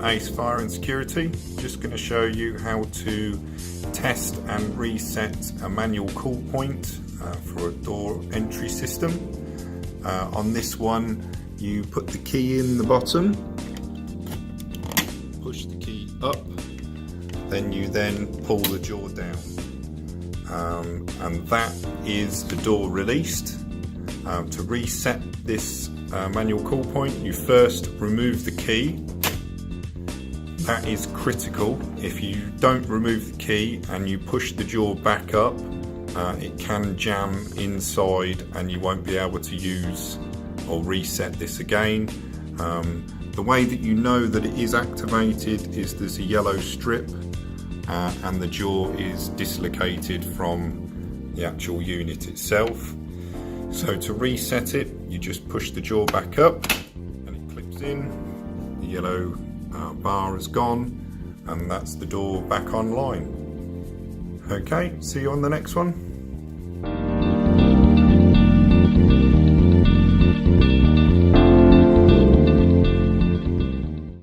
Ace Fire and Security. Just going to show you how to test and reset a manual cool point for a door entry system. On this one, you put the key in the bottom, push the key up, then you pull the jaw down, and that is the door released. To reset this manual cool point, you first remove the key. That is critical. If you don't remove the key and you push the jaw back up, it can jam inside and you won't be able to use or reset this again. The way that you know that it is activated is there's a yellow strip and the jaw is dislocated from the actual unit itself. So to reset it, you just push the jaw back up and it clips in. The yellow bar is gone, and that's the door back online. Okay, see you on the next one.